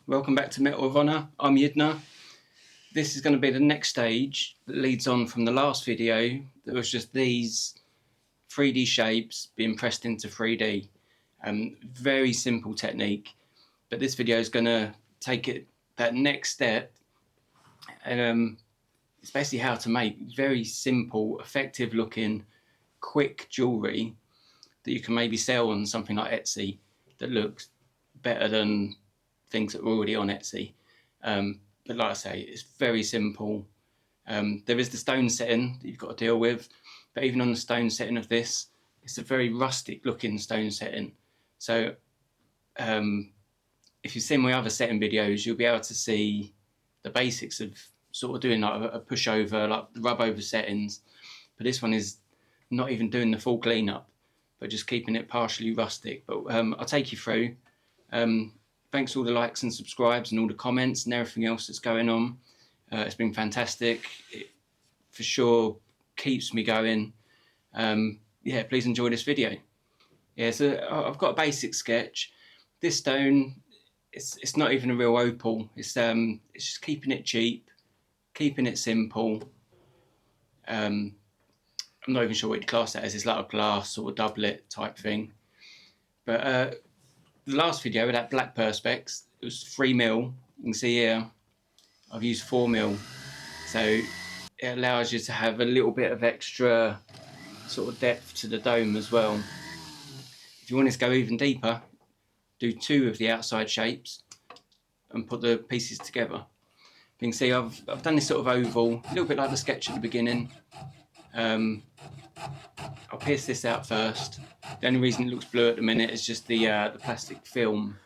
welcome back to Metal of Honor. I'm Yidna. This is going to be the next stage that leads on from the last video that was just these 3D shapes being pressed into 3D. Very simple technique, but this video is going to take it that next step, and it's basically how to make very simple, effective looking, quick jewellery that you can maybe sell on something like Etsy that looks better than things that are already on Etsy. But like I say, it's very simple. There is the stone setting that you've got to deal with, but even on the stone setting of this, it's a very rustic looking stone setting. So if you've seen my other setting videos, you'll be able to see the basics of sort of doing like a pushover, like rub over settings. But this one is not even doing the full cleanup, but just keeping it partially rustic. But I'll take you through. Thanks for all the likes and subscribes and all the comments and everything else that's going on. It's been fantastic. It for sure keeps me going. Yeah, please enjoy this video. Yeah, so I've got a basic sketch. This stone, it's not even a real opal. It's just keeping it cheap, keeping it simple. I'm not even sure what you'd class that as. It's like a glass or a doublet type thing. But the last video with that black perspex, it was 3mm. You can see here I've used 4mm, so it allows you to have a little bit of extra sort of depth to the dome as well. If you want it to go even deeper, do 2 of the outside shapes and put the pieces together. You can see I've done this sort of oval, a little bit like the sketch at the beginning. I'll pierce this out first. The only reason it looks blue at the minute is just the plastic film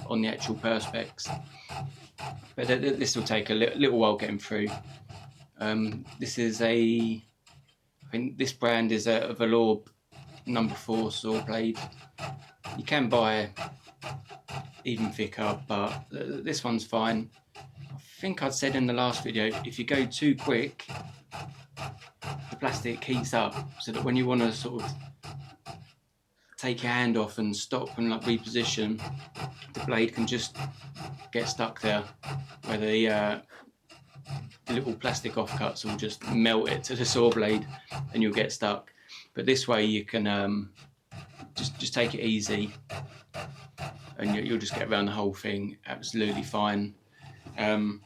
on the actual perspex. But this will take a little while getting through. This is I think this brand is a velour No. 4 saw blade. You can buy even thicker, but this one's fine. I think I'd said in the last video, if you go too quick, the plastic heats up, so that when you want to sort of take your hand off and stop and like reposition, the blade can just get stuck there, where the little plastic offcuts will just melt it to the saw blade and you'll get stuck. But this way you can just take it easy and you'll just get around the whole thing absolutely fine. And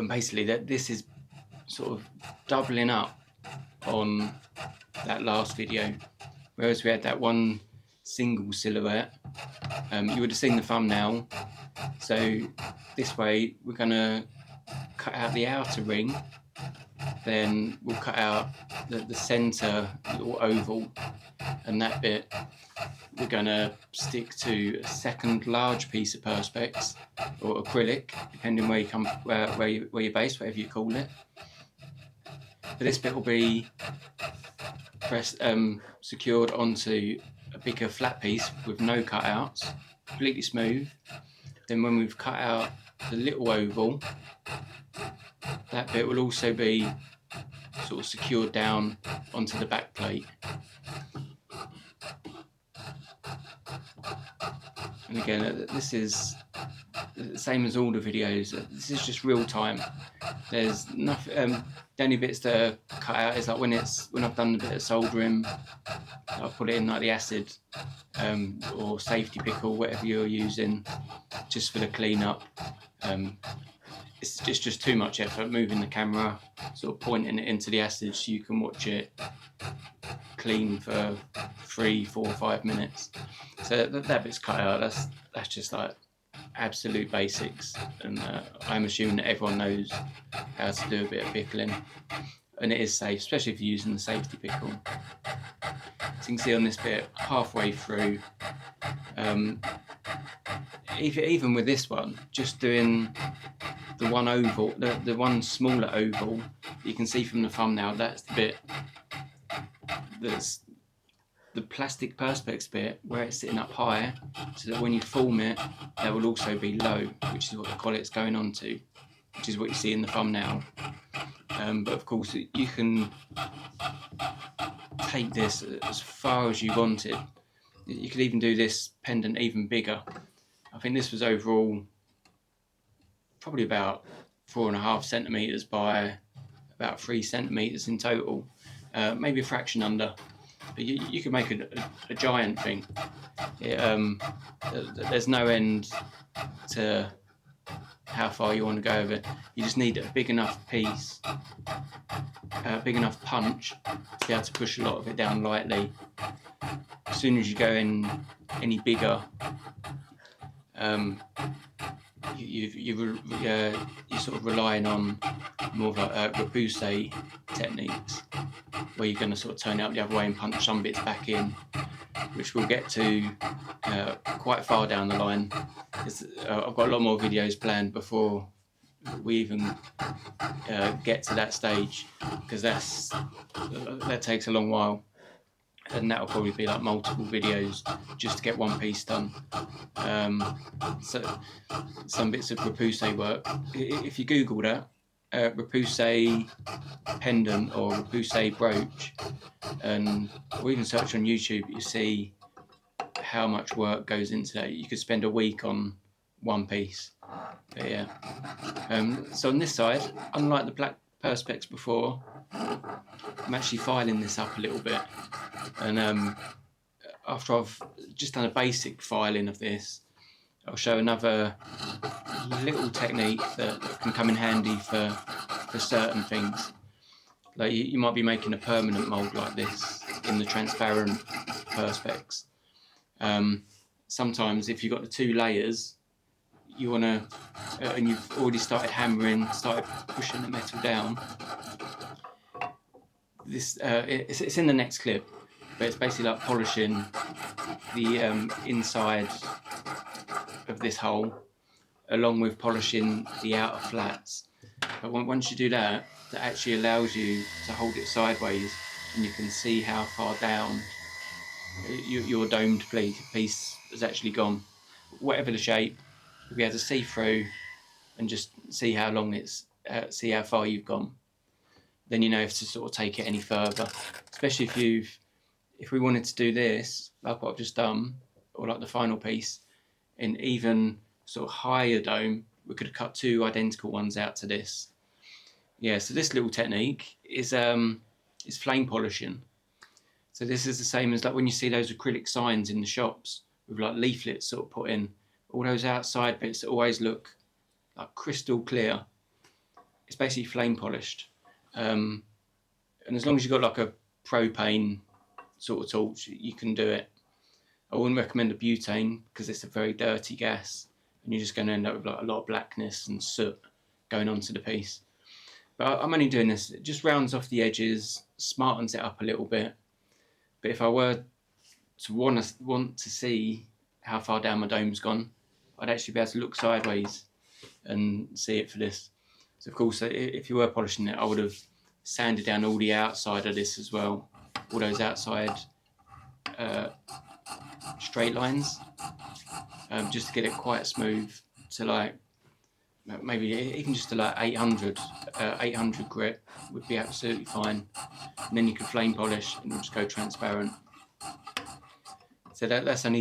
basically this is sort of doubling up on that last video, whereas we had that one single silhouette. You would have seen the thumbnail. So this way we're going to cut out the outer ring, then we'll cut out the centre little oval, and that bit we're going to stick to a second large piece of perspex or acrylic, depending where you come, where you're based, whatever you call it. But this bit will be secured onto a bigger flat piece with no cutouts, completely smooth. Then when we've cut out the little oval, that bit will also be sort of secured down onto the back plate. And again, this is the same as all the videos. This is just real time. There's nothing. The only bits that are cut out is like when I've done a bit of soldering, I'll put it in like the acid or safety pickle, whatever you're using, just for the cleanup. It's just too much effort moving the camera, sort of pointing it into the acid so you can watch it clean for 3, 4, 5 minutes. So that bit's cut out. That's just like absolute basics, and I'm assuming that everyone knows how to do a bit of pickling, and it is safe, especially if you're using the safety pickle. So you can see on this bit halfway through, even with this one, just doing the one oval, the one smaller oval you can see from the thumbnail, that's the bit that's the plastic perspex bit where it's sitting up high, so that when you form it, that will also be low, which is what the collet's going on to, which is what you see in the thumbnail. But of course you can take this as far as you wanted. You could even do this pendant even bigger. I think this was overall probably about 4.5 centimeters by about 3 centimeters in total, maybe a fraction under. But you could make a giant thing. There's no end to how far you want to go with it. You just need a big enough piece, a big enough punch to be able to push a lot of it down lightly. As soon as you go in any bigger, you're sort of relying on more of like repousse techniques, where you're going to sort of turn it up the other way and punch some bits back in, which we'll get to quite far down the line. I've got a lot more videos planned before we even get to that stage, because that takes a long while, and that'll probably be like multiple videos just to get one piece done. So some bits of repousse work, if you Google that, repousse pendant or repousse brooch, or even search on YouTube, you see how much work goes into that. You could spend a week on one piece. But yeah, so on this side, unlike the black perspex before, I'm actually filing this up a little bit, and after I've just done a basic filing of this, I'll show another little technique that can come in handy for certain things. Like you might be making a permanent mould like this in the transparent perspex. Sometimes if you've got the 2 layers, you want to, and you've already started pushing the metal down. This it's in the next clip, but it's basically like polishing the inside of this hole, along with polishing the outer flats. But once you do that, that actually allows you to hold it sideways, and you can see how far down your domed piece has actually gone. Whatever the shape, you'll be able to see through and just see how long it's, see how far you've gone. Then you know if to sort of take it any further. Especially if we wanted to do this, like what I've just done, or like the final piece, in even sort of higher dome, we could cut 2 identical ones out to this. Yeah, so this little technique is flame polishing. So this is the same as like when you see those acrylic signs in the shops with like leaflets sort of put in. All those outside bits that always look like crystal clear. It's basically flame polished. And as long as you've got like a propane sort of torch, you can do it. I wouldn't recommend a butane because it's a very dirty gas, and you're just going to end up with like a lot of blackness and soot going onto the piece. But I'm only doing this, it just rounds off the edges, smartens it up a little bit. But if I were to want to see how far down my dome's gone, I'd actually be able to look sideways and see it for this. So of course, if you were polishing it, I would have sanded down all the outside of this as well, all those outside straight lines, just to get it quite smooth to like maybe even just to like 800 grit would be absolutely fine. And then you could flame polish and just go transparent. So that's not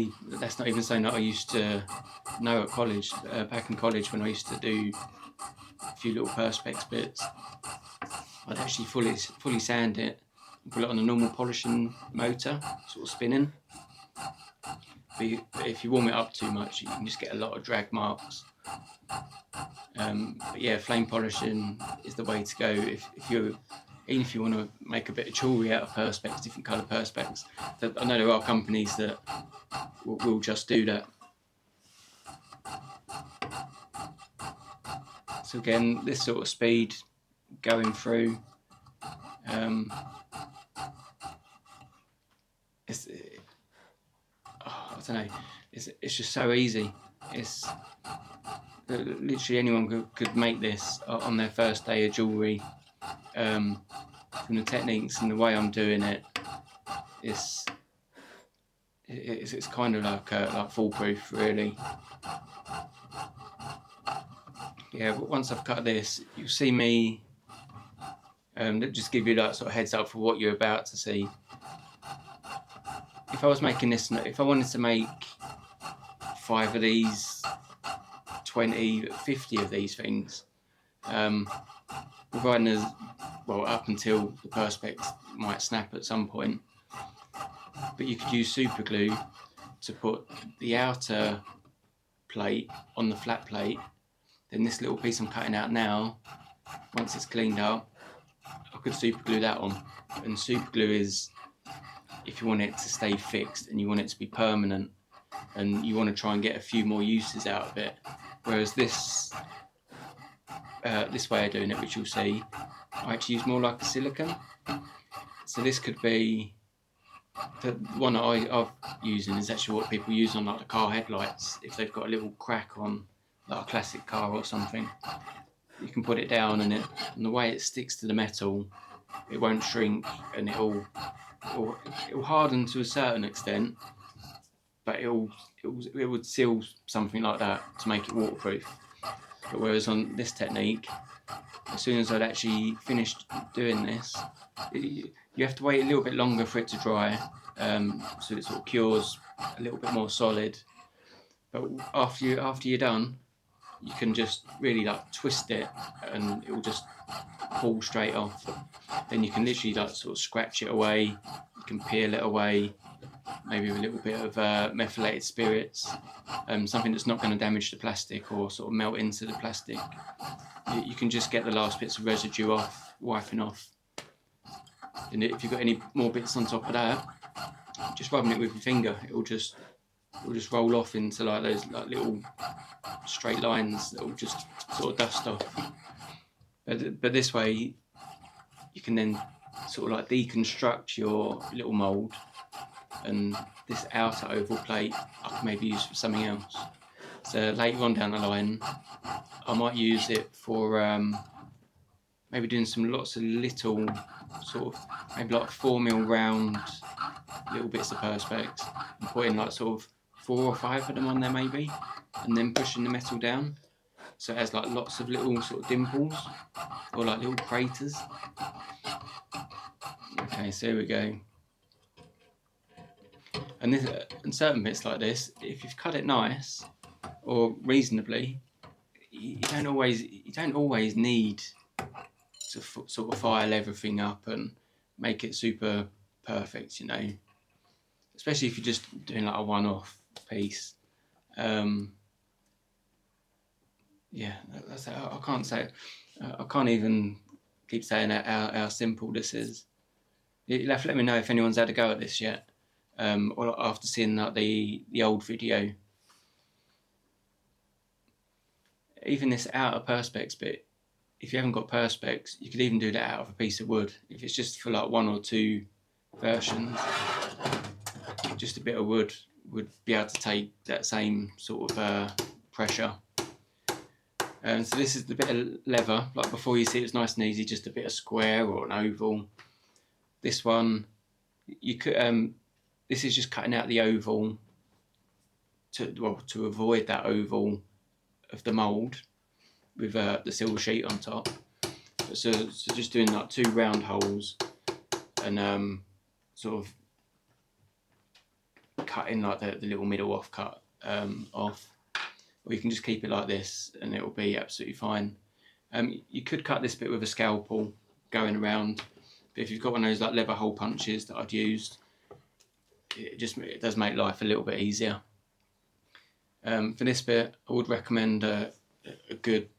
even something that I used to know at college. Back in college, when I used to do a few little perspex bits, I'd actually fully sand it and put it on a normal polishing motor, sort of spinning. But if you warm it up too much, you can just get a lot of drag marks. But yeah, flame polishing is the way to go even if you want to make a bit of jewellery out of perspex, different colour perspex. I know there are companies that will just do that. So again, this sort of speed going through, I don't know, it's just so easy. It's literally anyone could make this on their first day of jewellery. From the techniques and the way I'm doing it, it's kind of like foolproof, really. Yeah, but once I've cut this, you'll see me just give you that sort of heads up for what you're about to see. If I was making this, if I wanted to make 5 of these, 20, 50 of these things, providing there's, well, up until the perspex might snap at some point. But you could use super glue to put the outer plate on the flat plate. Then this little piece I'm cutting out now, once it's cleaned up, I could super glue that on. And super glue is if you want it to stay fixed and you want it to be permanent and you want to try and get a few more uses out of it. Whereas this way of doing it, which you'll see, I actually use more like a silicone. So this could be, the one that I'm using is actually what people use on like the car headlights. If they've got a little crack on like a classic car or something, you can put it down and the way it sticks to the metal, it won't shrink, and it'll harden to a certain extent, but it would seal something like that to make it waterproof. But whereas on this technique, as soon as I'd actually finished doing this, you have to wait a little bit longer for it to dry, so it sort of cures a little bit more solid. But after you're done, you can just really like twist it and it will just fall straight off. Then you can literally like sort of scratch it away, you can peel it away, maybe with a little bit of methylated spirits, something that's not going to damage the plastic or sort of melt into the plastic. You can just get the last bits of residue off, wiping off. And if you've got any more bits on top of that, just rubbing it with your finger, it will just roll off into like those like little straight lines that will just sort of dust off. But this way you can then sort of like deconstruct your little mould, and this outer oval plate I can maybe use for something else. So later on down the line I might use it for maybe doing lots of little sort of maybe like 4mm round little bits of perspex and putting like sort of 4 or 5 of them on there maybe, and then pushing the metal down so it has like lots of little sort of dimples or like little craters. Okay, so here we go. And this, and certain bits like this, if you've cut it nice or reasonably, you don't always need to sort of file everything up and make it super perfect, you know. Especially if you're just doing like a one-off piece. Yeah, that's I can't say. I can't even keep saying how simple this is. You'll have to let me know if anyone's had a go at this yet, or after seeing like the old video. Even this outer perspex bit, if you haven't got perspex, you could even do that out of a piece of wood. If it's just for like 1 or 2 versions, just a bit of wood would be able to take that same sort of pressure. So this is the bit of leather, like before you see it was nice and easy, just a bit of square or an oval. This one, you could, this is just cutting out the oval to avoid that oval of the mould with the silver sheet on top. So just doing like 2 round holes and sort of cutting like the little middle off cut off. Or you can just keep it like this and it will be absolutely fine. You could cut this bit with a scalpel going around, but if you've got one of those like leather hole punches that I'd used, it does make life a little bit easier. For this bit, I would recommend a good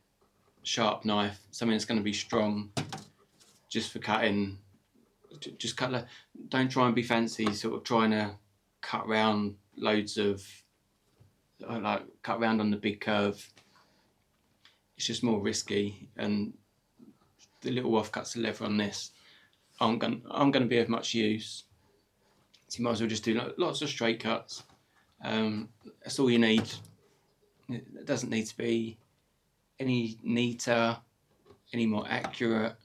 sharp knife, something that's going to be strong, just for cutting. Just cut. Don't try and be fancy, sort of trying to cut round loads of, like cut round on the big curve. It's just more risky, and the little offcuts of leather on this aren't going to be of much use. So you might as well just do lots of straight cuts. That's all you need. It doesn't need to be any neater, any more accurate.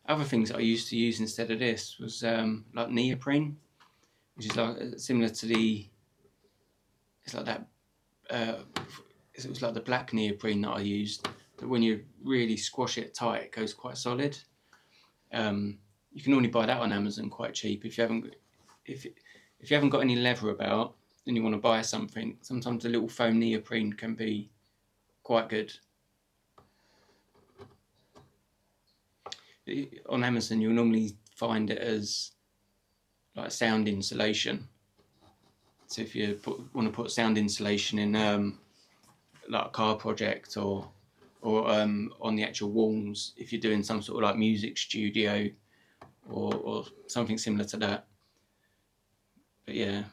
Other things that I used to use instead of this was like neoprene, which is like similar to it's like that. It was like the black neoprene that I used. But when you really squash it tight, it goes quite solid. You can only buy that on Amazon quite cheap if you haven't got any leather about. and you want to buy something, sometimes a little foam neoprene can be quite good. On Amazon, you'll normally find it as like sound insulation. So if you want to put sound insulation in like a car project or on the actual walls, if you're doing some sort of like music studio or something similar to that. But yeah,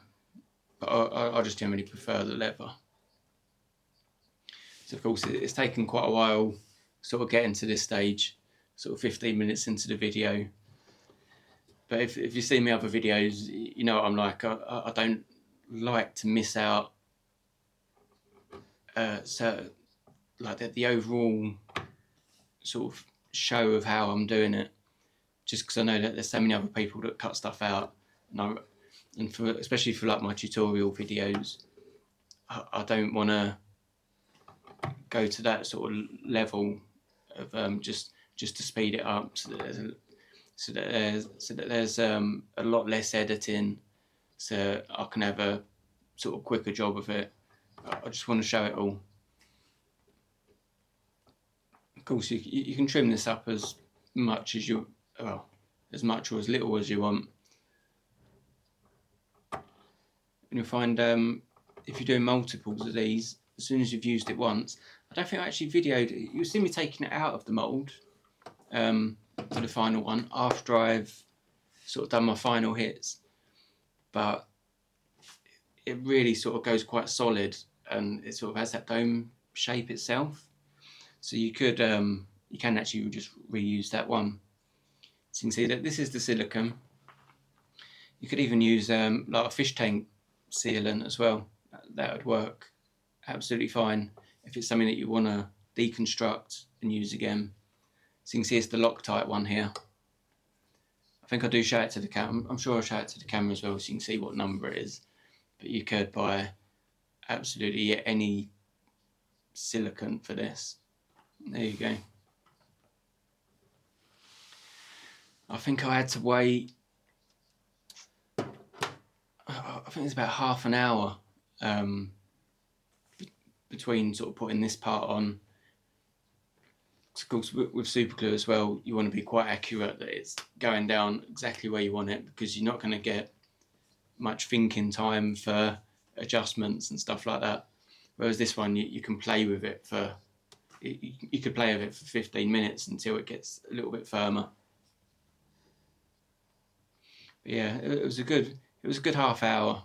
but I just generally prefer the leather. So of course it's taken quite a while sort of getting to this stage, sort of 15 minutes into the video. But if you see my other videos, you know what I'm like. I don't like to miss out. So like the overall sort of show of how I'm doing it, just because I know that there's so many other people that cut stuff out, and for especially for like my tutorial videos, I don't want to go to that sort of level of just to speed it up, so that there's a lot less editing, so I can have a sort of quicker job of it. I just want to show it all. Of course, you can trim this up as much as you, well, as much or as little as you want. And you'll find if you're doing multiples of these, as soon as you've used it once, I don't think I actually videoed it. You'll see me taking it out of the mould for the final one after I've sort of done my final hits. But it really sort of goes quite solid, and it sort of has that dome shape itself. So you can actually just reuse that one. So you can see that this is the silicone. You could even use like a fish tank sealant as well. That would work absolutely fine if it's something that you want to deconstruct and use again. So you can see it's the Loctite one here. I think I do show it to the camera. I'm sure I'll show it to the camera as well, so you can see what number it is. But you could buy absolutely any silicone for this. There you go. I think I had to wait, I think it's about half an hour between sort of putting this part on. Of course, with super glue as well, you want to be quite accurate that it's going down exactly where you want it, because you're not going to get much thinking time for adjustments and stuff like that. Whereas this one, you can play with it for, you could play with it for 15 minutes until it gets a little bit firmer. But yeah, it was a good half hour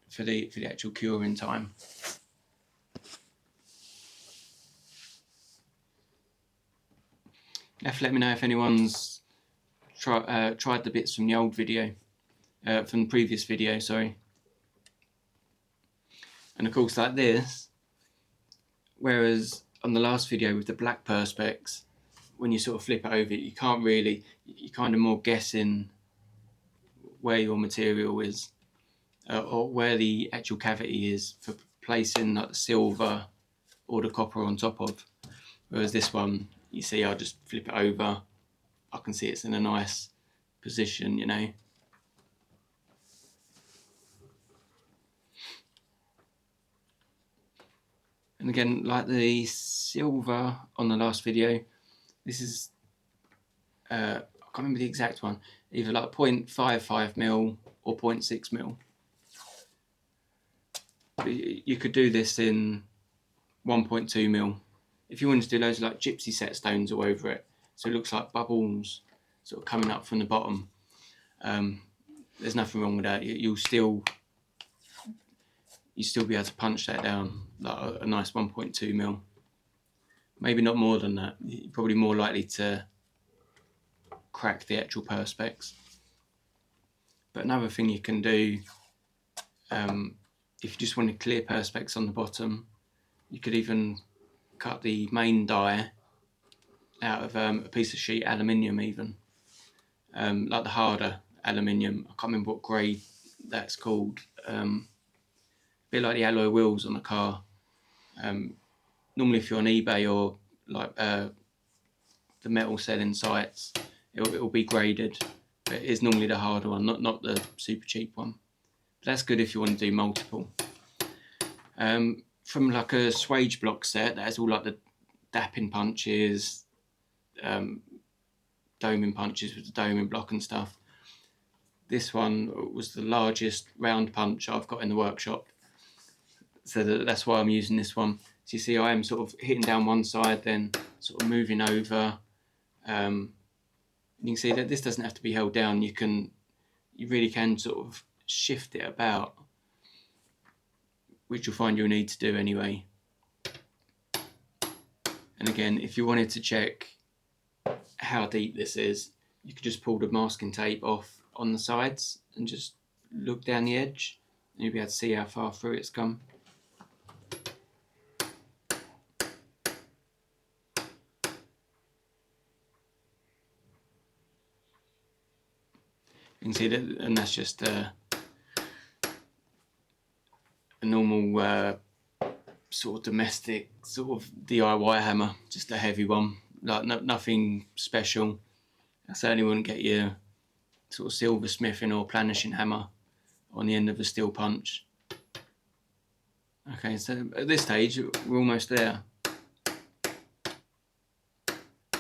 for the actual curing time. You have to let me know if anyone's tried the bits from the old video, from the previous video, sorry. And of course, like this, whereas on the last video with the black perspex, when you sort of flip it over, you can't really, you're kind of more guessing where your material is, or where the actual cavity is for placing like the silver or the copper on top of. Whereas this one, you see, I'll just flip it over. I can see it's in a nice position, you know. And again, like the silver on the last video, this is, I can't remember the exact one, either like 0.55mm or 0.6mm. But you could do this in 1.2mm. If you wanted to do loads of like gypsy set stones all over it, so it looks like bubbles sort of coming up from the bottom, there's nothing wrong with that. You'll still be able to punch that down like a nice 1.2mm. Maybe not more than that. You're probably more likely to crack the actual perspex. But another thing you can do, if you just want a clear perspex on the bottom, you could even cut the main die out of a piece of sheet aluminium, even like the harder aluminium. I can't remember what grade that's called. A bit like the alloy wheels on a car. Normally, if you're on eBay or like the metal selling sites, it'll be graded. But it is normally the harder one, not the super cheap one. That's good if you want to do multiple. From like a swage block set, that has all like the dapping punches, doming punches with the doming block and stuff. This one was the largest round punch I've got in the workshop, so that's why I'm using this one. So you see I am sort of hitting down one side, then sort of moving over. You can see that this doesn't have to be held down. You really can sort of shift it about, which you'll find you'll need to do anyway. And again, if you wanted to check how deep this is, you could just pull the masking tape off on the sides and just look down the edge, and you'll be able to see how far through it's come. You can see that, and that's just a normal sort of domestic sort of DIY hammer, just a heavy one, like nothing special. I certainly wouldn't get your sort of silversmithing or planishing hammer on the end of a steel punch. Okay, so at this stage we're almost there.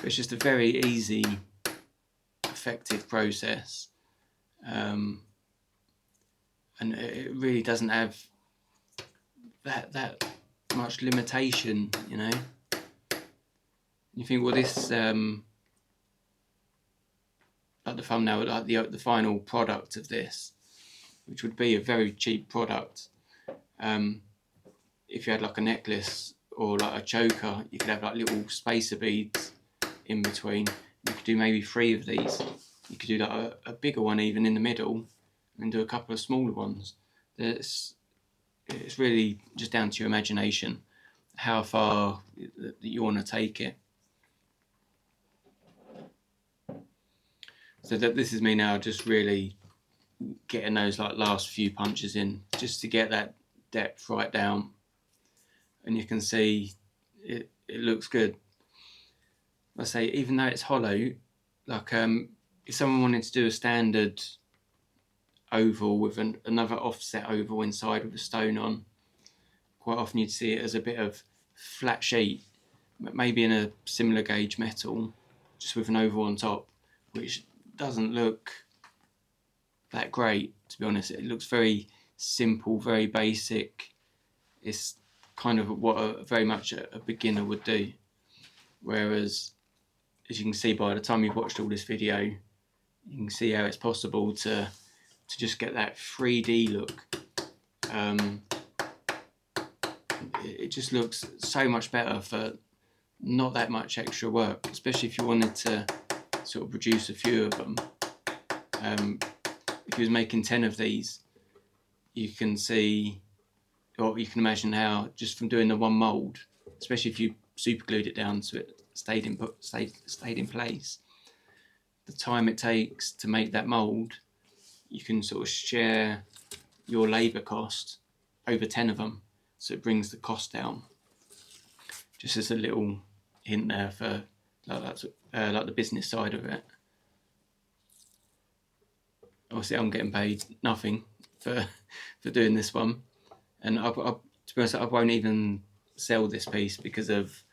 It's just a very easy, effective process, and it really doesn't have that much limitation, you know. You think, well, this like the thumbnail, like the final product of this, which would be a very cheap product. If you had like a necklace or like a choker, you could have like little spacer beads in between. You could do maybe 3 of these. You could do like a bigger one even in the middle, and do a couple of smaller ones. It's really just down to your imagination, how far that you want to take it. So that this is me now just really getting those like last few punches in, just to get that depth right down. And you can see it looks good. I say, even though it's hollow, like if someone wanted to do a standard oval with another offset oval inside with a stone on, quite often you'd see it as a bit of flat sheet, maybe in a similar gauge metal, just with an oval on top, which doesn't look that great, to be honest. It looks very simple, very basic. It's kind of what very much a beginner would do. Whereas, as you can see by the time you've watched all this video, you can see how it's possible to just get that 3D look. It just looks so much better for not that much extra work, especially if you wanted to sort of produce a few of them. If you was making 10 of these, you can see, or you can imagine how just from doing the one mould, especially if you super glued it down so it stayed in place, the time it takes to make that mould, you can sort of share your labour cost over 10 of them, so it brings the cost down. Just as a little hint there for like the business side of it. Obviously, I'm getting paid nothing for doing this one, and to be honest, I won't even sell this piece because it's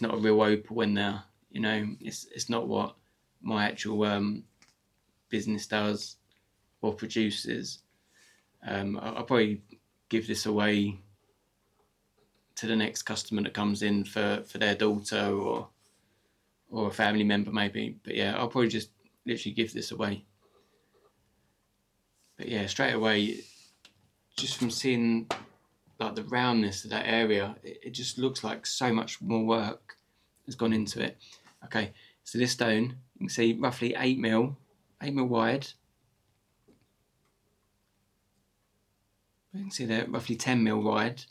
not a real opal in there. You know, it's not what my actual business does or produces. I'll probably give this away to the next customer that comes in for their daughter or a family member maybe. But yeah, I'll probably just literally give this away. But yeah, straight away, just from seeing like the roundness of that area, it just looks like so much more work has gone into it. Okay, so this stone, you can see roughly 8 mil wide. You can see there, roughly 10 mil wide.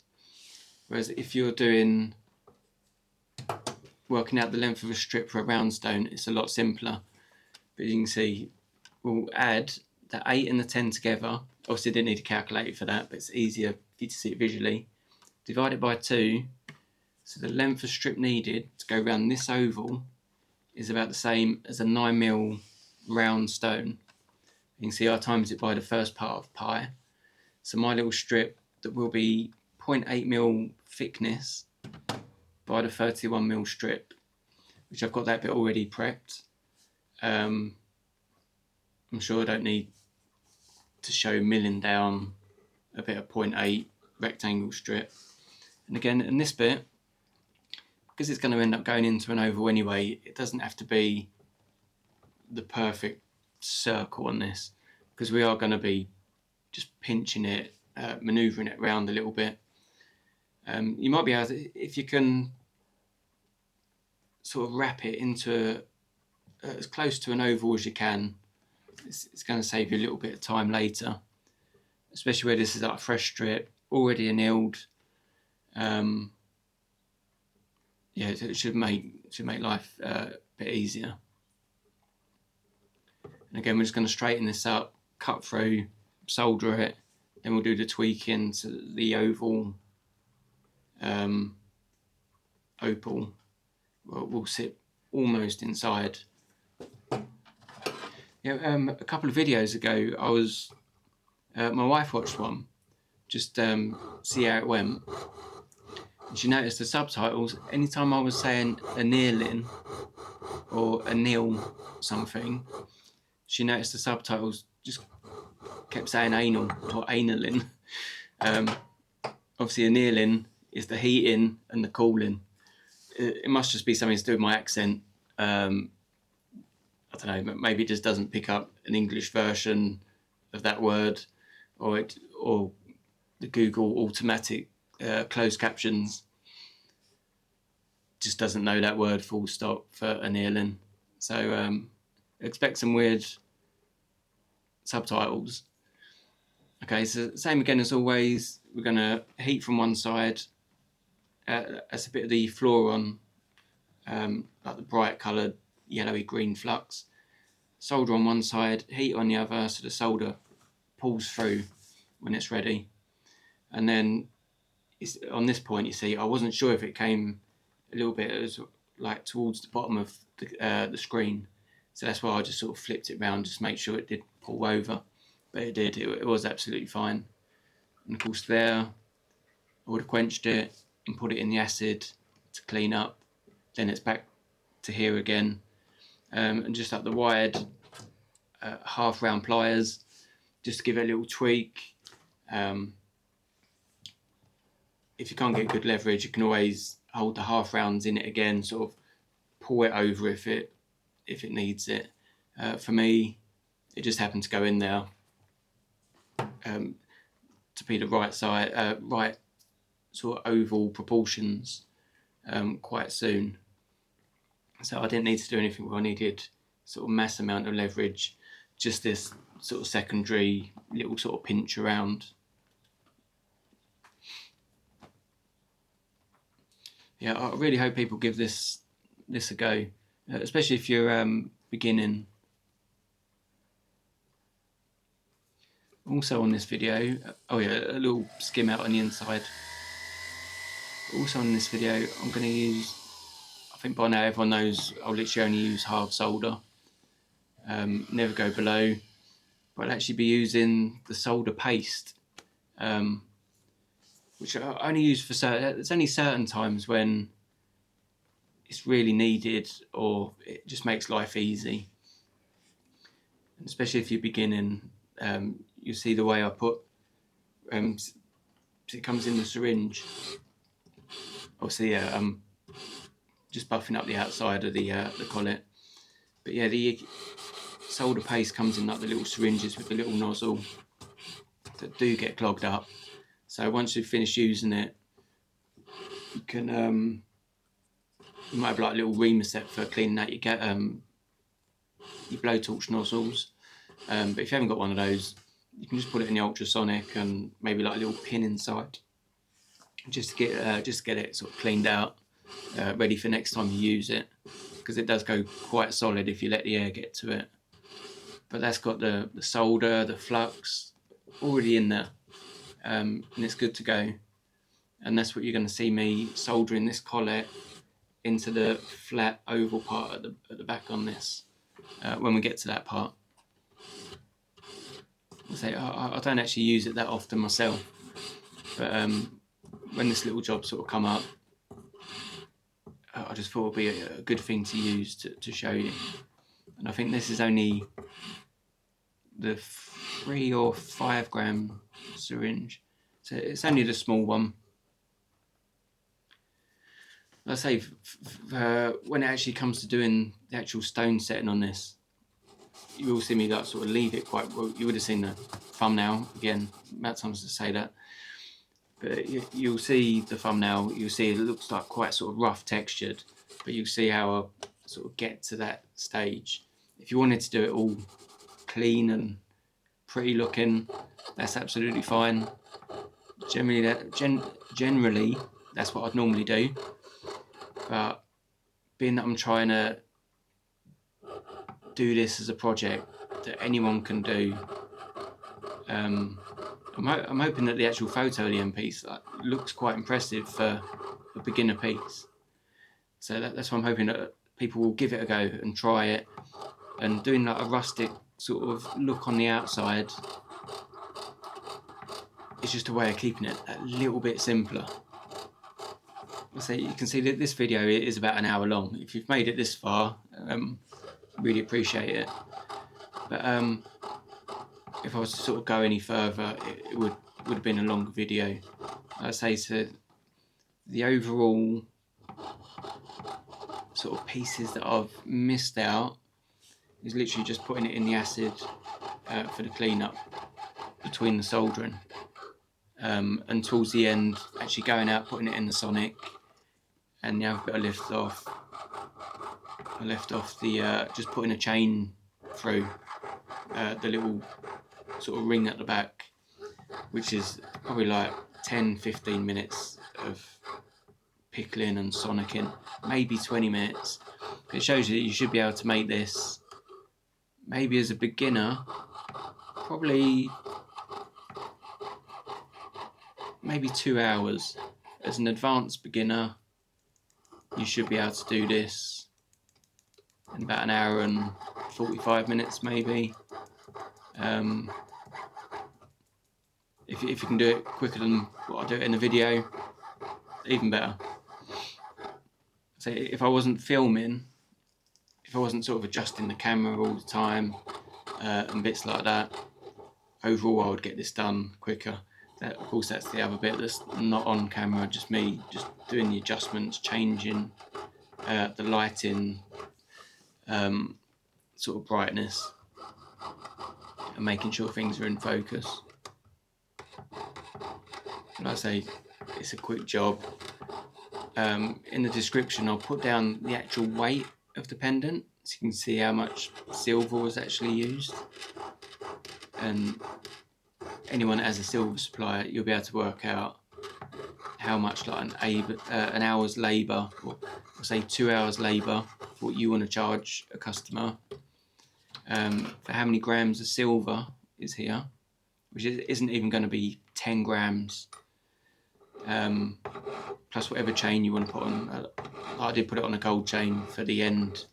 Whereas if you're working out the length of a strip for a round stone, it's a lot simpler. But you can see, we'll add the 8 and the 10 together. Obviously, I didn't need a calculator for that, but it's easier for you to see it visually. Divide it by 2, so the length of strip needed to go around this oval is about the same as a 9 mil round stone. You can see I times it by the first part of pi. So my little strip that will be 0.8mm thickness by the 31mm strip, which I've got that bit already prepped. I'm sure I don't need to show milling down a bit of 0.8 rectangle strip. And again, in this bit, because it's going to end up going into an oval anyway, it doesn't have to be the perfect circle on this, because we are going to be just pinching it, manoeuvring it around a little bit. You might be able to, if you can sort of wrap it into as close to an oval as you can, it's going to save you a little bit of time later, especially where this is like a fresh strip, already annealed. Yeah, it should make life a bit easier. And again, we're just going to straighten this up, cut through, solder it, then we'll do the tweaking so that the oval opal will sit almost inside. Yeah, a couple of videos ago, I was my wife watched one, just see how it went. And she noticed the subtitles. Anytime I was saying annealing or anneal something, she noticed the subtitles just kept saying anal or analing. Obviously, annealing is the heating and the cooling. It must just be something to do with my accent. I don't know, maybe it just doesn't pick up an English version of that word, or the Google automatic closed captions just doesn't know that word full stop for annealing. So expect some weird subtitles. Okay, so same again as always, we're going to heat from one side, as a bit of the fluoron, like the bright coloured yellowy green flux. Solder on one side, heat on the other, so the solder pulls through when it's ready. And then on this point, you see, I wasn't sure if it came a little bit as like towards the bottom of the screen, so that's why I just sort of flipped it around just to make sure it did pull over. But it did. It was absolutely fine. And of course, there I would have quenched it and put it in the acid to clean up. Then it's back to here again, and just like the wired half round pliers, just to give it a little tweak. If you can't get good leverage, you can always hold the half rounds in it again, sort of pull it over if it needs it. For me, it just happened to go in there to be the right side, right sort of oval proportions quite soon. So I didn't need to do anything where I needed sort of mass amount of leverage, just this sort of secondary little sort of pinch around. Yeah, I really hope people give this a go, especially if you're beginning. Also on this video, oh yeah, a little skim out on the inside. Also on this video, I'm going to use, I think by now everyone knows I'll literally only use hard solder, never go below, but I'll actually be using the solder paste, which I only use for certain, it's only certain times when it's really needed or it just makes life easy. And especially if you're beginning, you see the way I put, it comes in the syringe. Obviously, yeah, I'm just buffing up the outside of the collet. But yeah, the solder paste comes in like the little syringes with the little nozzle that do get clogged up. So once you've finished using it, you can you might have like a little reamer set for cleaning out your blowtorch nozzles. But if you haven't got one of those, you can just put it in the ultrasonic and maybe like a little pin inside, just to get it sort of cleaned out, ready for next time you use it, because it does go quite solid if you let the air get to it. But that's got the solder, the flux already in there, and it's good to go. And that's what you're going to see me soldering this collet into the flat oval part at the back on this when we get to that part. I don't actually use it that often myself, but when this little job sort of come up, I just thought it would be a good thing to use to show you. And I think this is only the 3 or 5 gram syringe, so it's only the small one. Let's say when it actually comes to doing the actual stone setting on this, you will see me like sort of leave it quite well. You would have seen the thumbnail again, amount of times to say that, but you'll see the thumbnail, you'll see it looks like quite sort of rough textured, but you'll see how I sort of get to that stage. If you wanted to do it all clean and pretty looking, that's absolutely fine. Generally that's what I'd normally do, but being that I'm trying to do this as a project that anyone can do, I'm hoping that the actual photo of the end piece looks quite impressive for a beginner piece. So that's why I'm hoping that people will give it a go and try it, and doing like a rustic sort of look on the outside is just a way of keeping it a little bit simpler. So you can see that this video is about an hour long. If you've made it this far, really appreciate it. But if I was to sort of go any further, it would have been a longer video. I'd say to the overall sort of pieces that I've missed out is literally just putting it in the acid for the cleanup between the soldering, and towards the end actually going out, putting it in the sonic, and now I've got to lift off. I left off the just putting a chain through the little sort of ring at the back, which is probably like 10-15 minutes of pickling and sonicking, maybe 20 minutes. It shows you that you should be able to make this, maybe as a beginner, probably maybe 2 hours. As an advanced beginner, you should be able to do this in about an hour and 45 minutes maybe. If you can do it quicker than what I do it in the video, even better. So if I wasn't filming, if I wasn't sort of adjusting the camera all the time and bits like that, overall I would get this done quicker. Of course that's the other bit that's not on camera, just me just doing the adjustments, changing the lighting, sort of brightness, and making sure things are in focus. Like I say, it's a quick job. In the description I'll put down the actual weight of the pendant so you can see how much silver was actually used, and anyone that has a silver supplier, you'll be able to work out how much like an hour's labour, or say 2 hours labour, for what you want to charge a customer, for how many grams of silver is here, which isn't even going to be 10 grams, plus whatever chain you want to put on. I did put it on a gold chain for the end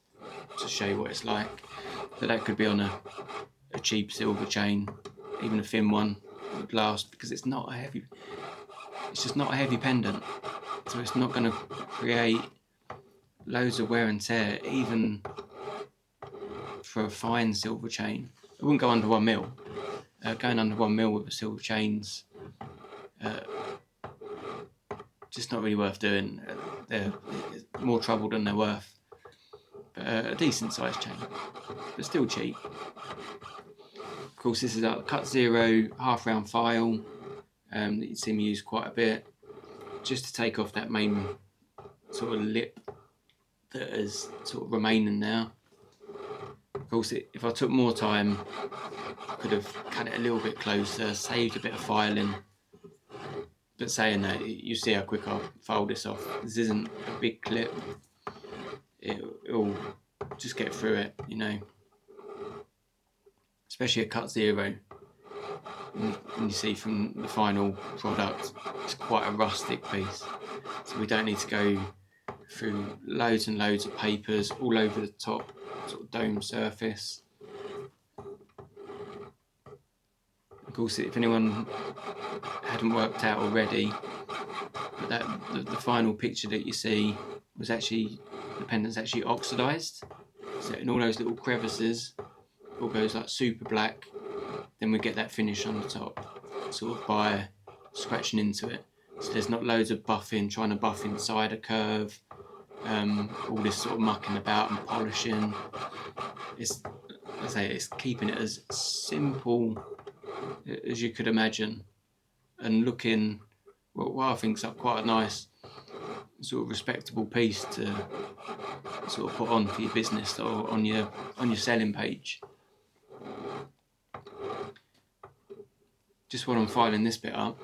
to show you what it's like, but that could be on a cheap silver chain, even a thin one would last, because it's not a heavy, it's just not a heavy pendant, so it's not going to create loads of wear and tear, even for a fine silver chain. It wouldn't go under 1 mil. Going under 1 mil with a silver chain's just not really worth doing. They're more trouble than they're worth. But a decent sized chain, but still cheap. Of course, this is a cut zero half round file that you see me use quite a bit, just to take off that main sort of lip that is sort of remaining there. Of course, if I took more time, I could have cut it a little bit closer, saved a bit of filing. But saying that, you see how quick I file this off. This isn't a big clip. It'll just get through it, you know. Especially a cut zero. And you see from the final product, it's quite a rustic piece. So we don't need to go through loads and loads of papers all over the top, sort of dome surface. Of course, if anyone hadn't worked out already, that the final picture that you see was actually, the pendant's actually oxidized. So in all those little crevices, it all goes like super black. Then we get that finish on the top, sort of by scratching into it. So there's not loads of buffing, trying to buff inside a curve, all this sort of mucking about and polishing. It's, I say, it's keeping it as simple as you could imagine, and looking what I think's like quite a nice, sort of respectable piece to sort of put on for your business or on your selling page. Just while I'm filing this bit up,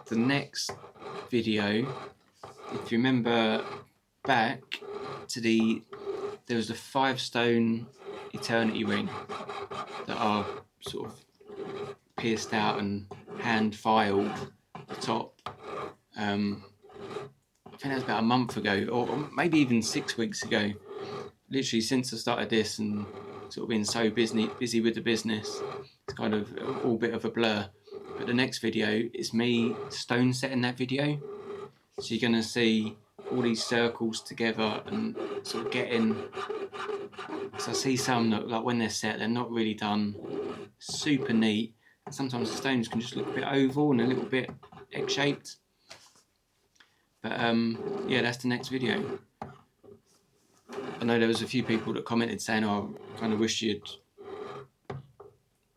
the next video, if you remember back to there was the 5-stone eternity ring that I sort of pierced out and hand filed the top. I think that was about a month ago, or maybe even 6 weeks ago. Literally since I started this and sort of been so busy with the business, it's kind of all a bit of a blur. But the next video is me stone setting that video. So you're going to see all these circles together and sort of getting... So I see some that, like, when they're set, they're not really done super neat. And sometimes the stones can just look a bit oval and a little bit egg-shaped. But yeah, that's the next video. I know there was a few people that commented saying, oh, I kind of wish you'd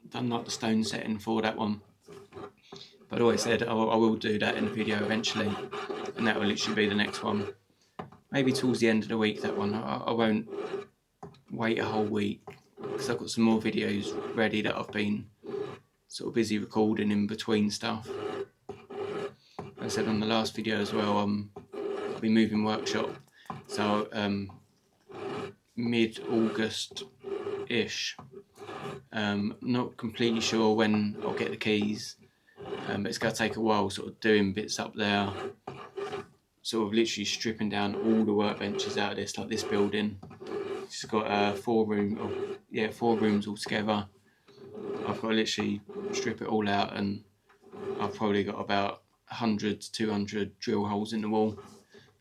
done like the stone setting for that one. But I always said I will do that in a video eventually, and that will literally be the next one. Maybe towards the end of the week, that one. I won't wait a whole week, because I've got some more videos ready that I've been sort of busy recording in between stuff. Like I said on the last video as well, I'll be moving workshop, so mid-August-ish. Not completely sure when I'll get the keys, but it's going to take a while, sort of doing bits up there, sort of literally stripping down all the workbenches out of this, like this building. It's got 4 rooms altogether. I've got to literally strip it all out, and I've probably got about 100 to 200 drill holes in the wall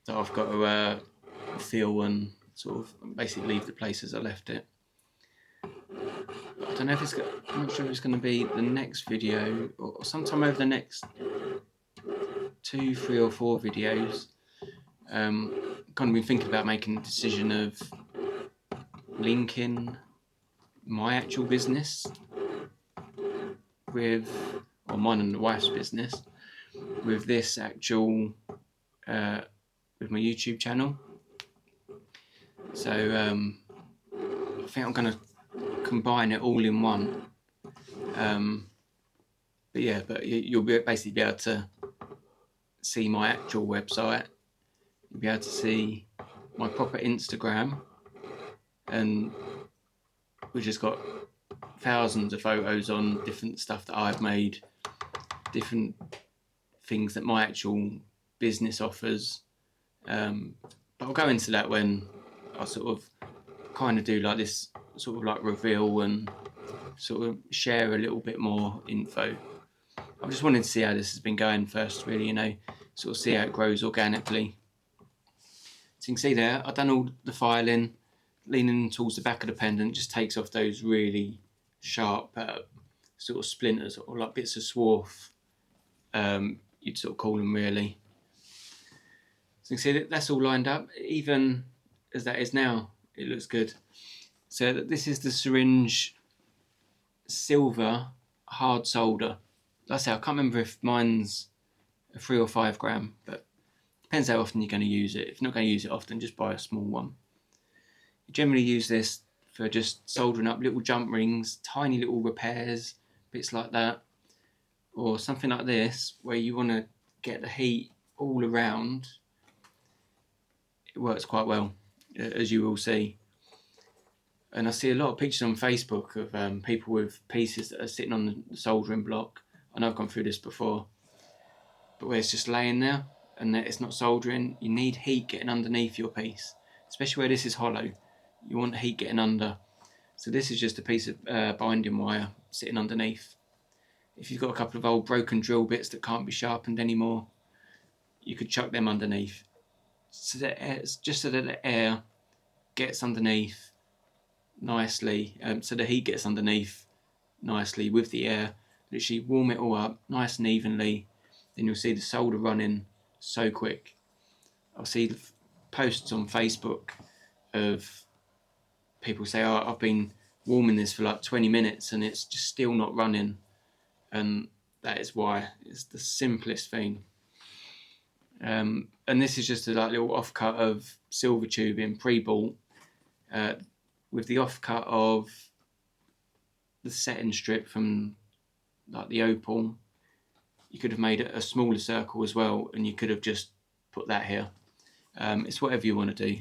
that I've got to fill and sort of basically leave the place as I left it. But I don't know if I'm not sure if it's going to be the next video or sometime over the next 2, 3 or 4 videos. Kind of been thinking about making a decision of linking my actual business with, or mine and the wife's business, with this actual, with my YouTube channel. So I think I'm going to combine it all in one. But yeah, you'll basically be able to see my actual website. You'll be able to see my proper Instagram, and we've just got thousands of photos on different stuff that I've made, different things that my actual business offers. But I'll go into that when I sort of kind of do like this sort of like reveal and sort of share a little bit more info. I just wanted to see how this has been going first, really, you know, sort of see how it grows organically. So you can see there, I've done all the filing, leaning towards the back of the pendant, just takes off those really sharp sort of splinters, or like bits of swarf, you'd sort of call them, really. So you can see that that's all lined up, even as that is now, it looks good. So this is the syringe silver hard solder. Like I say, I can't remember if mine's a 3 or 5 gram, but depends how often you're going to use it. If you're not going to use it often, just buy a small one. You generally use this for just soldering up little jump rings, tiny little repairs, bits like that, or something like this where you want to get the heat all around. It works quite well, as you will see. And I see a lot of pictures on Facebook of people with pieces that are sitting on the soldering block. I know I've gone through this before, but where it's just laying there and that it's not soldering, you need heat getting underneath your piece, especially where this is hollow. You want heat getting under. So this is just a piece of binding wire sitting underneath. if you've got a couple of old broken drill bits that can't be sharpened anymore, you could chuck them underneath, so that just so that the air gets underneath nicely, so the heat gets underneath nicely with the air. Literally warm it all up nice and evenly, then you'll see the solder running so quick. I'll see posts on Facebook of people say, oh, I've been warming this for like 20 minutes and it's just still not running, and that is why. It's the simplest thing. And this is just a like little offcut of silver tubing pre-bought, with the offcut of the setting strip from like the opal. You could have made it a smaller circle as well, and you could have just put that here. It's whatever you want to do.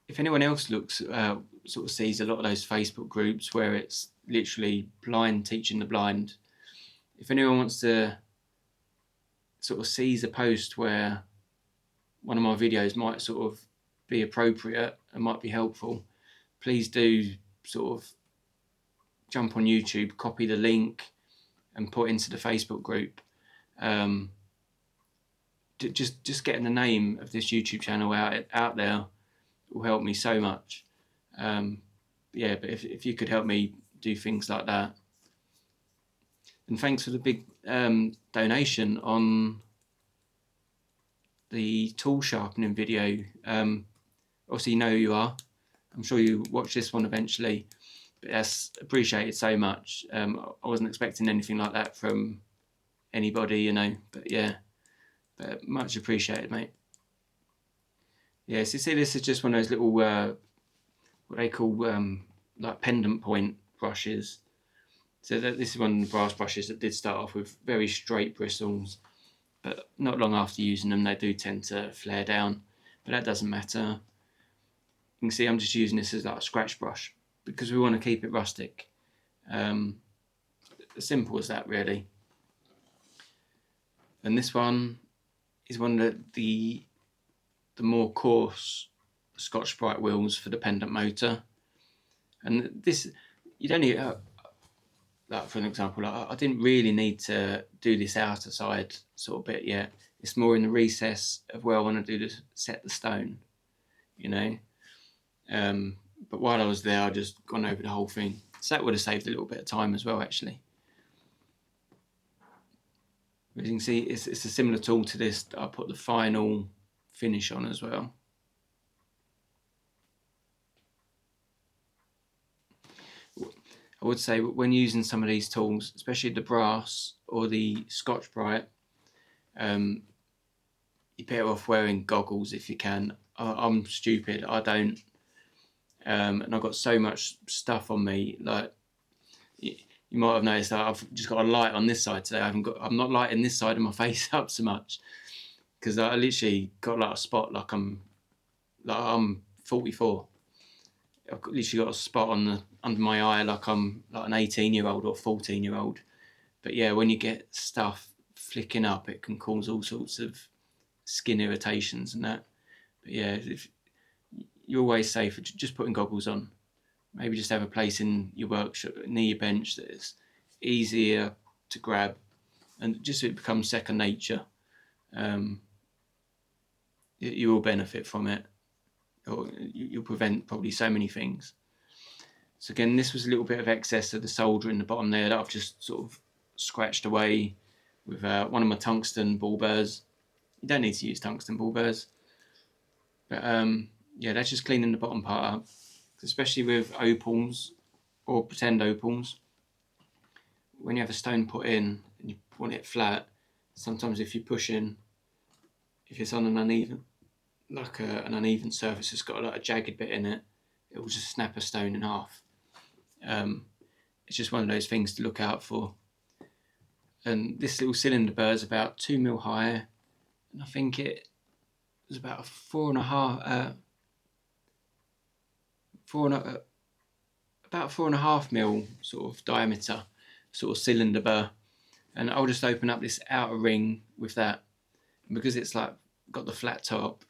If anyone else looks, sort of sees a lot of those Facebook groups where it's literally blind teaching the blind, if anyone wants to sort of sees a post where one of my videos might sort of be appropriate and might be helpful, please do sort of jump on YouTube, copy the link and put into the Facebook group. Just getting the name of this YouTube channel out there will help me so much. Yeah, but if you could help me do things like that. And thanks for the big donation on the tool sharpening video. Obviously you know who you are. I'm sure you watch this one eventually, but that's appreciated so much. I wasn't expecting anything like that from anybody, you know, but yeah, but much appreciated, mate. Yeah, so you see, this is just one of those little what they call like pendant point brushes. So this is one of the brass brushes that did start off with very straight bristles, but not long after using them they do tend to flare down, but that doesn't matter. You can see I'm just using this as like a scratch brush because we want to keep it rustic. As simple as that, really. And this one is one of the more coarse Scotch-Brite wheels for the pendant motor. And this, you don't need, like for an example, I didn't really need to do this outer side sort of bit yet. It's more in the recess of where I want to do this, set the stone, you know. But while I was there, I just gone over the whole thing. So that would have saved a little bit of time as well, actually. As you can see, it's a similar tool to this that I put the final finish on as well. I would say when using some of these tools, especially the brass or the Scotch-Brite, you're better off wearing goggles if you can. I'm stupid, I don't. And I've got so much stuff on me. Like you might have noticed that I've just got a light on this side today. I'm not lighting this side of my face up so much because I literally got like a spot like I'm 44. I've literally got a spot under my eye like I'm like an 18-year-old or 14-year-old. But yeah, when you get stuff flicking up, it can cause all sorts of skin irritations and that. But yeah, if you're always safer just putting goggles on. Maybe just have a place in your workshop near your bench that is easier to grab, and just so it becomes second nature. You will benefit from it, or you'll prevent probably so many things. So again, this was a little bit of excess of the solder in the bottom there that I've just sort of scratched away with one of my tungsten ball bears. You don't need to use tungsten ball bears, but yeah, that's just cleaning the bottom part up, especially with opals or pretend opals. When you have a stone put in and you want it flat, sometimes if you push in, if it's on an uneven, like an uneven surface, it's got like a jagged bit in it, it will just snap a stone in half. It's just one of those things to look out for. And this little cylinder burr is about 2 mil high, and I think it was about a 4.5 mil sort of diameter sort of cylinder burr, and I'll just open up this outer ring with that, and because it's like got the flat top,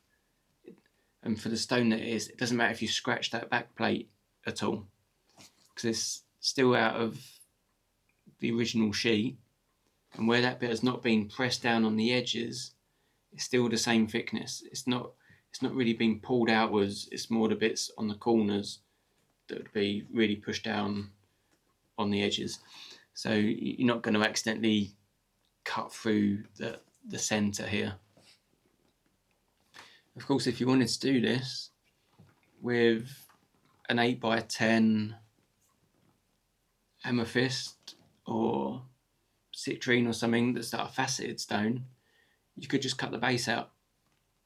and for the stone that it is, it doesn't matter if you scratch that back plate at all, because still out of the original sheet, and where that bit has not been pressed down on the edges, it's still the same thickness. It's not really been pulled outwards. It's more the bits on the corners that would be really pushed down on the edges. So you're not going to accidentally cut through the centre here. Of course, if you wanted to do this with an 8x10 amethyst or citrine or something that's like a faceted stone, you could just cut the base out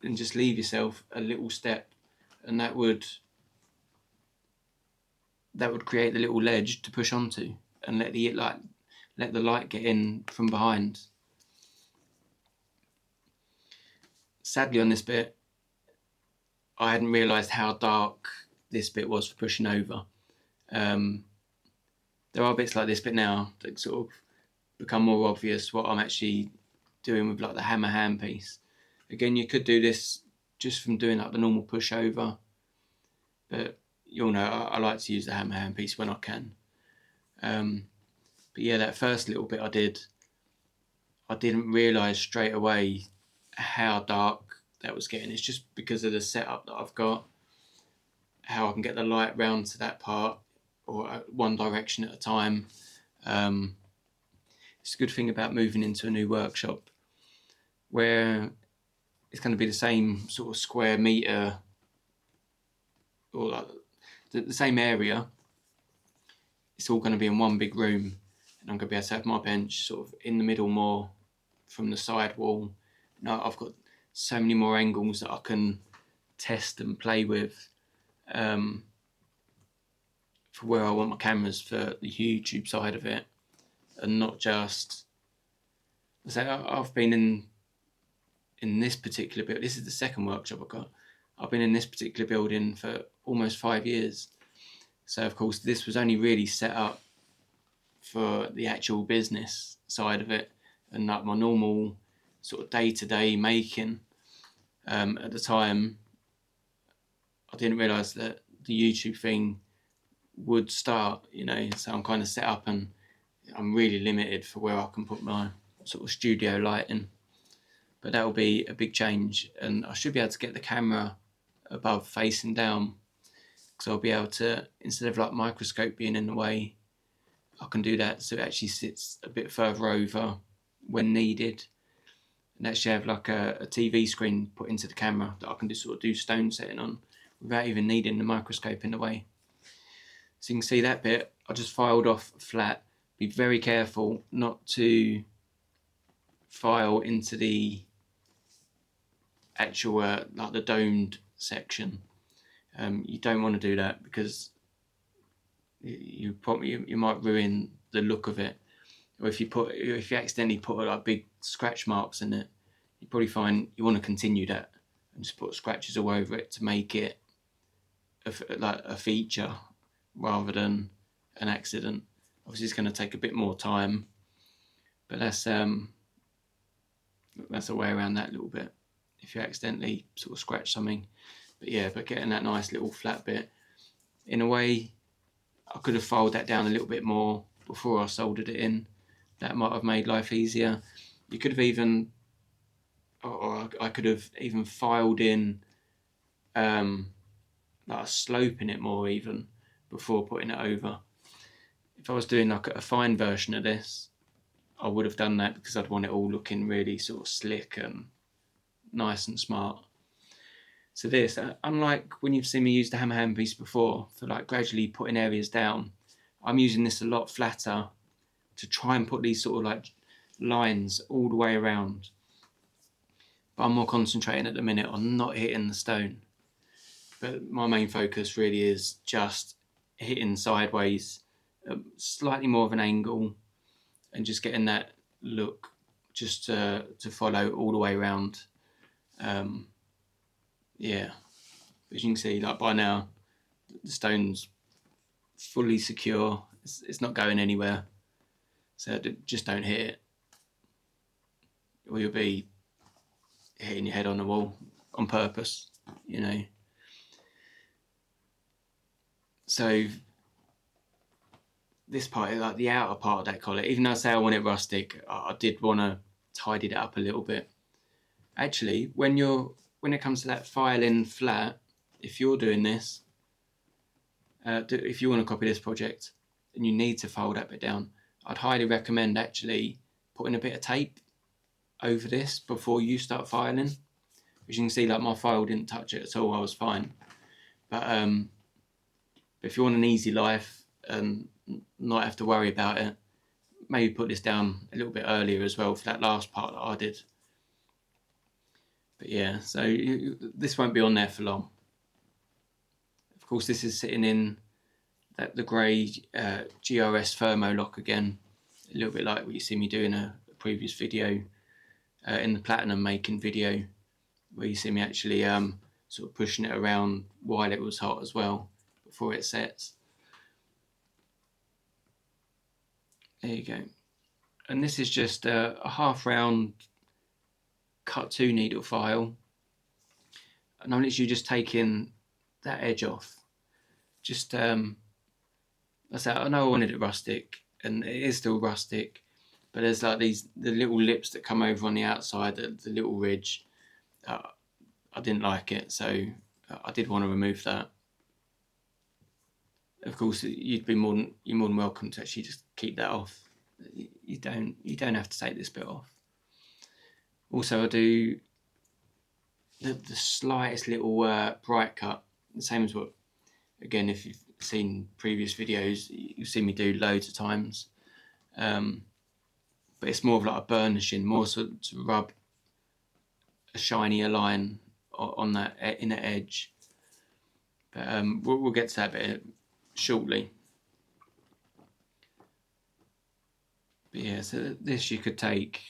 and just leave yourself a little step, and that would create the little ledge to push onto and let the light get in from behind. Sadly, on this bit, I hadn't realised how dark this bit was for pushing over. There are bits like this bit now that sort of become more obvious what I'm actually doing with like the hammer handpiece. Again, you could do this just from doing like the normal push over, but you'll know I like to use the hammer handpiece when I can. But yeah, that first little bit I didn't realise straight away how dark that was getting. It's just because of the setup that I've got, how I can get the light round to that part or one direction at a time. It's a good thing about moving into a new workshop where it's going to be the same sort of square metre or like the same area. It's all going to be in one big room, and I'm going to be able to have my bench sort of in the middle more from the side wall. Now I've got so many more angles that I can test and play with for where I want my cameras for the YouTube side of it, and not just. So I've been in this particular build. This is the second workshop I've got. I've been in this particular building for almost 5 years. So of course this was only really set up for the actual business side of it and like my normal sort of day-to-day making. At the time, I didn't realise that the YouTube thing would start, so I'm kind of set up and I'm really limited for where I can put my sort of studio lighting. But that will be a big change, and I should be able to get the camera above facing down, because I'll be able to, instead of like microscope being in the way, I can do that so it actually sits a bit further over when needed, and actually have like a TV screen put into the camera that I can just sort of do stone setting on without even needing the microscope in the way. So you can see that bit I just filed off flat. Be very careful not to file into the actual like the domed section. You don't want to do that because you might ruin the look of it. Or if you accidentally put like big scratch marks in it, you probably find you want to continue that and just put scratches all over it to make it like a feature rather than an accident. Obviously it's going to take a bit more time, but that's a way around that a little bit if you accidentally sort of scratch something. But yeah, but getting that nice little flat bit, in a way I could have filed that down a little bit more before I soldered it in. That might have made life easier. You could have even, or I could have even filed in like a slope in it more even before putting it over. If I was doing like a fine version of this, I would have done that because I'd want it all looking really sort of slick and nice and smart. So this, unlike when you've seen me use the hammer handpiece before for like gradually putting areas down, I'm using this a lot flatter to try and put these sort of like lines all the way around. But I'm more concentrating at the minute on not hitting the stone. But my main focus really is just hitting sideways, slightly more of an angle, and just getting that look just to follow all the way around. Yeah, as you can see, like by now, the stone's fully secure. It's not going anywhere. So just don't hit it, or you'll be hitting your head on the wall on purpose, So this part, like the outer part of that collet, even though I say I want it rustic, I did want to tidy that up a little bit. Actually, when it comes to that filing flat, if you're doing this, if you want to copy this project and you need to file that bit down, I'd highly recommend actually putting a bit of tape over this before you start filing. As you can see, like my file didn't touch it at all, I was fine. But if you want an easy life and not have to worry about it, maybe put this down a little bit earlier as well for that last part that I did. But yeah, so this won't be on there for long. Of course, this is sitting in the grey GRS thermo lock again, a little bit like what you see me do in a previous video, in the platinum making video, where you see me actually sort of pushing it around while it was hot as well, before it sets. There you go. And this is just a half round cut 2 needle file, and I'm literally just taking that edge off. Just I said, I know I wanted it rustic, and it is still rustic, but there's like the little lips that come over on the outside, the little ridge. I didn't like it, so I did want to remove that. Of course, you're more than welcome to actually just keep that off. You don't have to take this bit off. Also, I do the slightest little bright cut, the same as what, again, if you've seen previous videos, you've seen me do loads of times. But it's more of like a burnishing, more so to rub a shinier line on that inner edge. But we'll get to that bit shortly. But yeah, so this you could take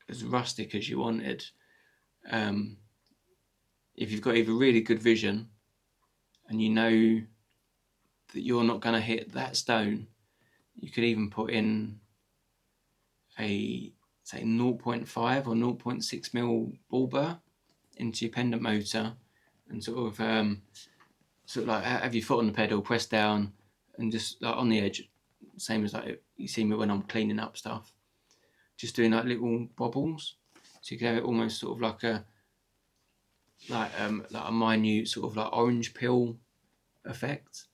as rustic as you wanted. If you've got either really good vision and you know that you're not going to hit that stone, you could even put in a, say, 0.5 or 0.6 mil ball burr into your pendant motor, and sort of like have your foot on the pedal, press down, and just like on the edge, same as like you see me when I'm cleaning up stuff, just doing like little bobbles, so you can have it almost sort of like a minute sort of like orange peel effect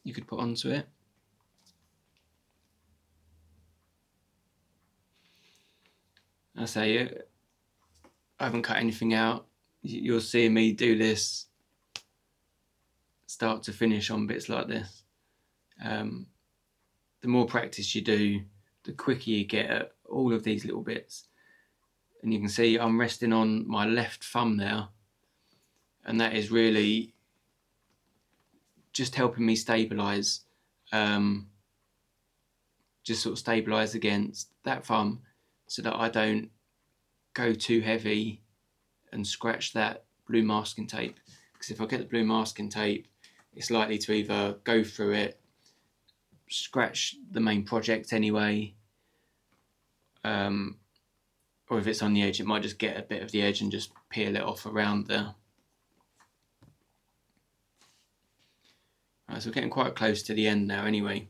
you could put onto it. I say I haven't cut anything out. You'll see me do this start to finish on bits like this. The more practice you do, the quicker you get at all of these little bits. And you can see I'm resting on my left thumb there, and that is really just helping me stabilize, just sort of stabilize against that thumb, so that I don't go too heavy and scratch that blue masking tape. Because if I get the blue masking tape, it's likely to either go through it, scratch the main project anyway, or if it's on the edge, it might just get a bit of the edge and just peel it off around there. Right, so we're getting quite close to the end now anyway,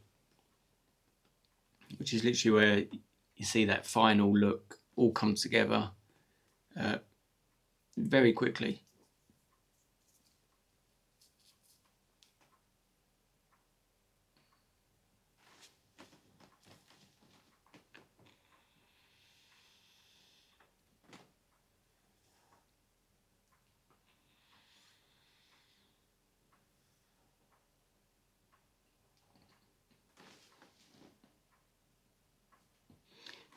which is literally where you see that final look all come together very quickly.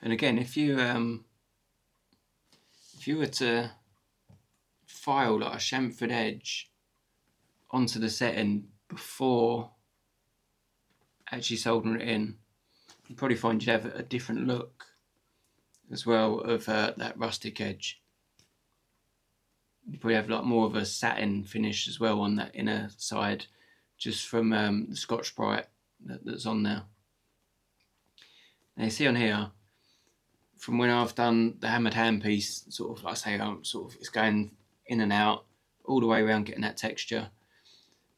And again, if you were to file like a chamfered edge onto the setting before actually soldering it in, you'd probably find you'd have a different look as well of that rustic edge. You probably have like more of a satin finish as well on that inner side, just from the Scotch-Brite that's on there. Now you see on here, from when I've done the hammered handpiece, sort of like I say, it's going in and out all the way around getting that texture.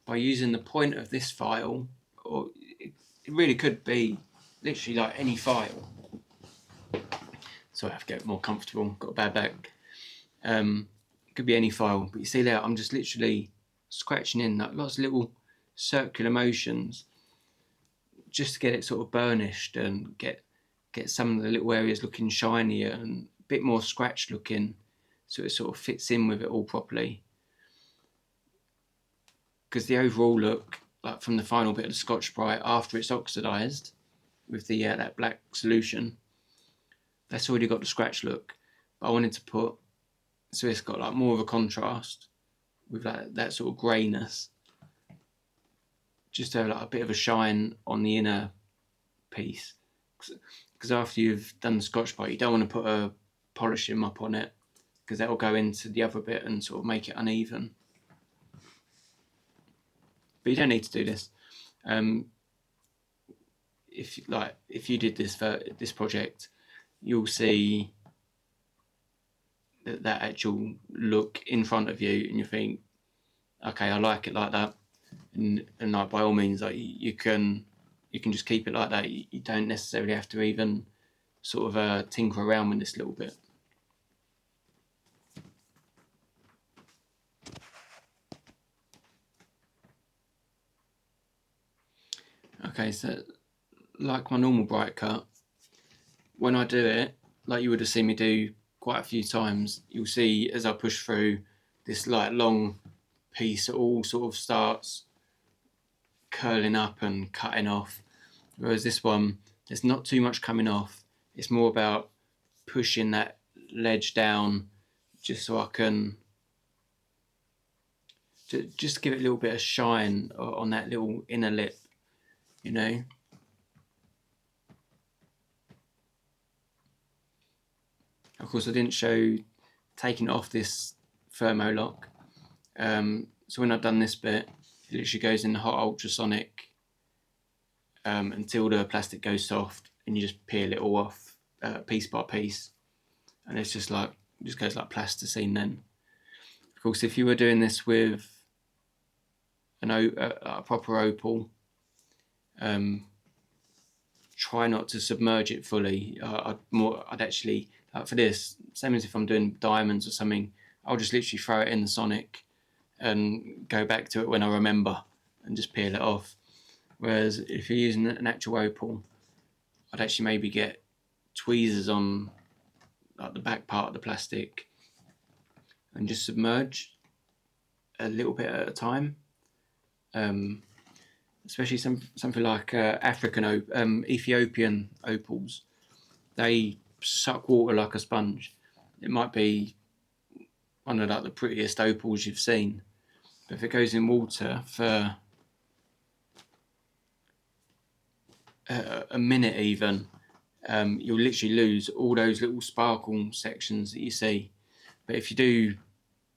By using the point of this file, or it it really could be literally like any file. Sorry, I have to get more comfortable, got a bad back. Could be any file, but you see there, I'm just literally scratching in like lots of little circular motions just to get it sort of burnished and get some of the little areas looking shinier and a bit more scratch looking, so it sort of fits in with it all properly. Because the overall look, like from the final bit of the Scotch-Brite after it's oxidized with the that black solution, that's already got the scratch look. But I wanted to put, so it's got like more of a contrast with that sort of greyness, just to have like a bit of a shine on the inner piece. Because after you've done the Scotch-Brite, you don't want to put a polishing mop on it, because that will go into the other bit and sort of make it uneven. But you don't need to do this. If you did this for this project, you'll see that actual look in front of you, and you think, okay, I like it like that, and like by all means, like you can just keep it like that. You don't necessarily have to even sort of tinker around with this little bit. Okay, so like my normal bright cut, when I do it, like you would have seen me do quite a few times, you'll see as I push through this like long piece, it all sort of starts curling up and cutting off. Whereas this one, there's not too much coming off. It's more about pushing that ledge down just so I can just give it a little bit of shine on that little inner lip, you know. Of course, I didn't show taking off this thermo lock. So when I've done this bit, it literally goes in the hot ultrasonic until the plastic goes soft, and you just peel it all off piece by piece, and it's just goes like plasticine then. Of course, if you were doing this with a proper opal, try not to submerge it fully. I'd actually, for this, same as if I'm doing diamonds or something, I'll just literally throw it in the sonic and go back to it when I remember and just peel it off. Whereas if you're using an actual opal, I'd actually maybe get tweezers on like the back part of the plastic and just submerge a little bit at a time. Especially something like Ethiopian opals, they suck water like a sponge. It might be one of like the prettiest opals you've seen, but if it goes in water for a minute even, you'll literally lose all those little sparkle sections that you see. But if you do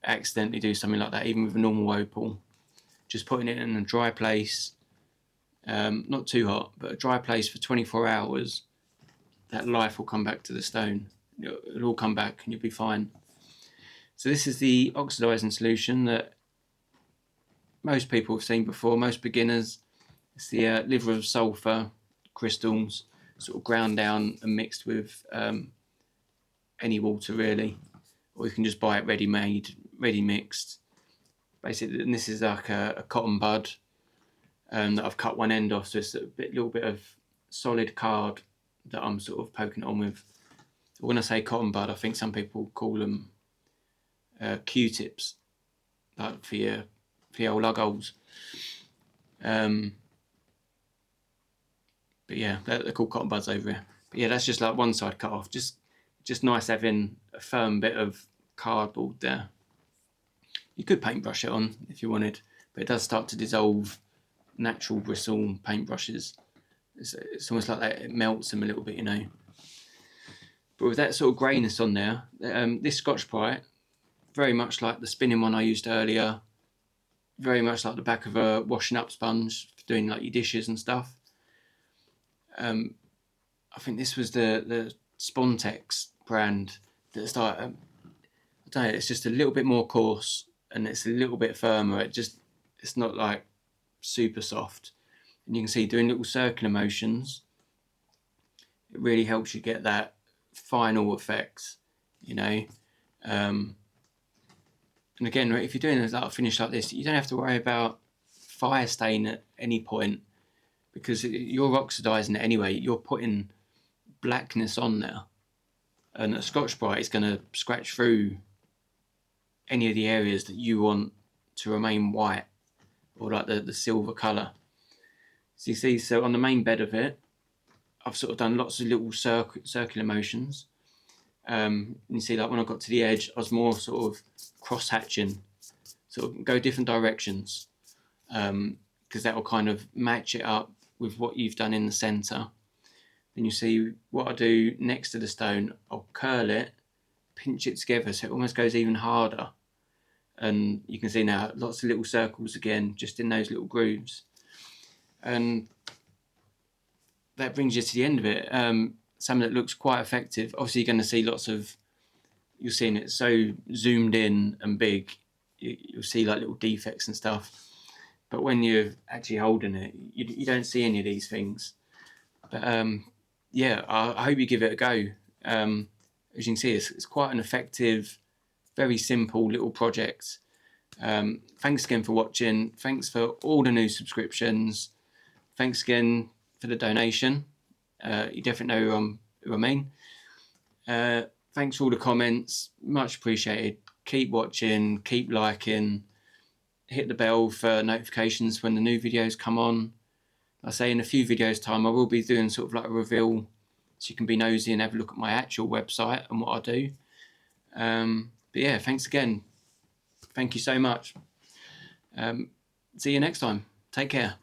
accidentally do something like that, even with a normal opal, just putting it in a dry place, not too hot, but a dry place for 24 hours, that life will come back to the stone. It'll all come back and you'll be fine. So this is the oxidizing solution that most people have seen before, most beginners. It's the liver of sulfur crystals, sort of ground down and mixed with any water really, or you can just buy it ready-made, ready mixed. Basically, and this is like a cotton bud that I've cut one end off, so it's a little bit of solid card that I'm sort of poking it on with. When I say cotton bud, I think some people call them Q-tips, like for your old lug holes. But yeah, they're called cotton buds over here. But yeah, that's just like one side cut off. Just nice having a firm bit of cardboard there. You could paintbrush it on if you wanted, but it does start to dissolve natural bristle paintbrushes. It's almost like that, it melts them a little bit, you know. But with that sort of greyness on there, this Scotch-Brite, very much like the spinning one I used earlier, very much like the back of a washing up sponge for doing like your dishes and stuff. I think this was the Spontex brand that started. I don't know, it's just a little bit more coarse and it's a little bit firmer. It's not like super soft. And you can see doing little circular motions, it really helps you get that final effect, you know. And again, if you're doing a finish like this, you don't have to worry about fire stain at any point, because you're oxidizing it anyway. You're putting blackness on there, and a Scotch-Brite is going to scratch through any of the areas that you want to remain white, or like the silver colour. So you see, so on the main bed of it, I've sort of done lots of little circular motions. You see, like when I got to the edge, I was more sort of cross-hatching, sort of go different directions, because that will kind of match it up with what you've done in the centre. Then you see what I do next to the stone, I'll curl it, pinch it together so it almost goes even harder. And you can see now lots of little circles again, just in those little grooves. And that brings you to the end of it. Something that looks quite effective. Obviously, you're going to see lots of, you're seeing it so zoomed in and big, you'll see like little defects and stuff. But when you're actually holding it, you don't see any of these things. But yeah, I hope you give it a go. As you can see, it's quite an effective, very simple little project. Thanks again for watching. Thanks for all the new subscriptions. Thanks again for the donation. You definitely know who I mean. Thanks for all the comments. Much appreciated. Keep watching, keep liking, hit the bell for notifications when the new videos come on. I say in a few videos time I will be doing sort of like a reveal, so you can be nosy and have a look at my actual website and what I do. But yeah, thanks again. Thank you so much. See you next time. Take care.